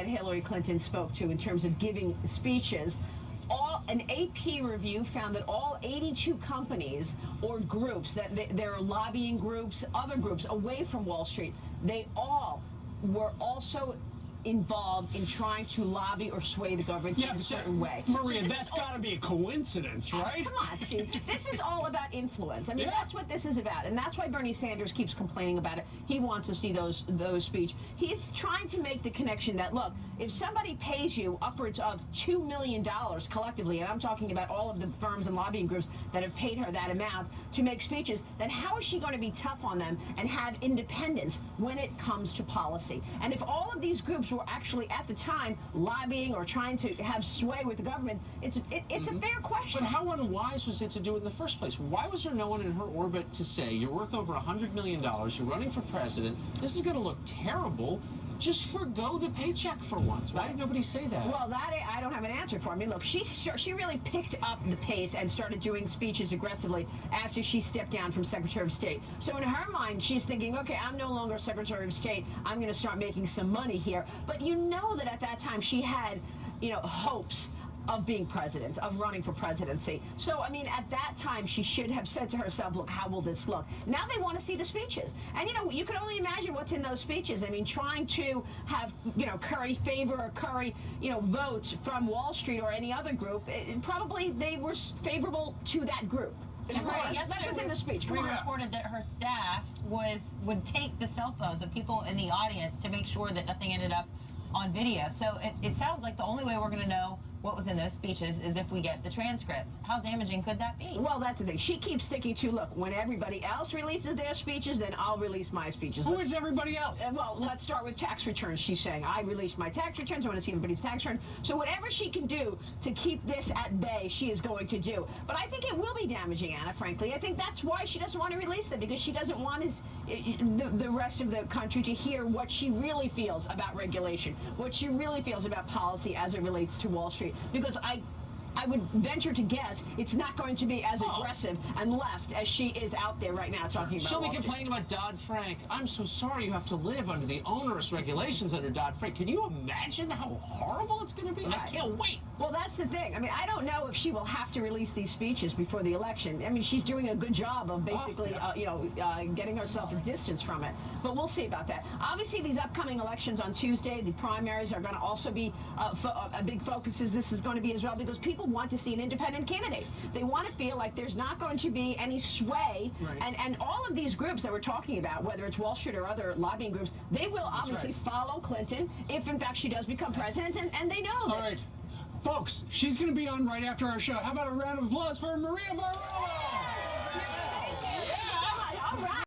that Hillary Clinton spoke to in terms of giving speeches. An AP review found that all 82 companies or groups, that there are lobbying groups, other groups away from Wall Street, they all were also involved in trying to lobby or sway the government in a certain way. Maria, so that's got to be a coincidence, right? Come on, Steve. This is all about influence. I mean, that's what this is about, and that's why Bernie Sanders keeps complaining about it. He wants to see those speech. He's trying to make the connection that, look, if somebody pays you upwards of $2 million collectively, and I'm talking about all of the firms and lobbying groups that have paid her that amount to make speeches, then how is she going to be tough on them and have independence when it comes to policy? And if all of these groups were actually at the time lobbying or trying to have sway with the government, it's a fair question. But how unwise was it to do it in the first place? Why was there no one in her orbit to say, you're worth over $100 million, you're running for president, this is going to look terrible, just forgo the paycheck for once? Why did nobody say that? Well, that I don't have an answer for. I mean, look, she really picked up the pace and started doing speeches aggressively after she stepped down from Secretary of State. So in her mind, she's thinking, okay, I'm no longer Secretary of State. I'm going to start making some money here. But you know that at that time she had, hopes of being president, of running for presidency. So, I mean, at that time, she should have said to herself, look, how will this look? Now they want to see the speeches. And, you can only imagine what's in those speeches. I mean, trying to have, curry favor or curry, votes from Wall Street or any other group, probably they were favorable to that group. Right. That's what's in the speech. We reported that her staff would take the cell phones of people in the audience to make sure that nothing ended up on video. So it sounds like the only way we're going to know what was in those speeches is if we get the transcripts. How damaging could that be? Well, that's the thing. She keeps sticking to, look, when everybody else releases their speeches, then I'll release my speeches. Who is everybody else? Well, let's start with tax returns, she's saying. I released my tax returns. I want to see everybody's tax return. So whatever she can do to keep this at bay, she is going to do. But I think it will be damaging, Anna, frankly. I think that's why she doesn't want to release them, because she doesn't want the rest of the country to hear what she really feels about regulation, what she really feels about policy as it relates to Wall Street. Because I would venture to guess it's not going to be as aggressive and left as she is out there right now talking about She'll be Wall Street. complaining about Dodd-Frank. I'm so sorry you have to live under the onerous regulations under Dodd-Frank. Can you imagine how horrible it's going to be? Right. I can't wait. Well, that's the thing. I mean, I don't know if she will have to release these speeches before the election. I mean, she's doing a good job of basically, getting herself a distance from it. But we'll see about that. Obviously, these upcoming elections on Tuesday, the primaries are going to also be a big focus. This is going to be as well, because people want to see an independent candidate. They want to feel like there's not going to be any sway. Right. And all of these groups that we're talking about, whether it's Wall Street or other lobbying groups, they will obviously follow Clinton if, in fact, she does become president, and they know that. All right. Folks, she's going to be on right after our show. How about a round of applause for Maria Bartaloma?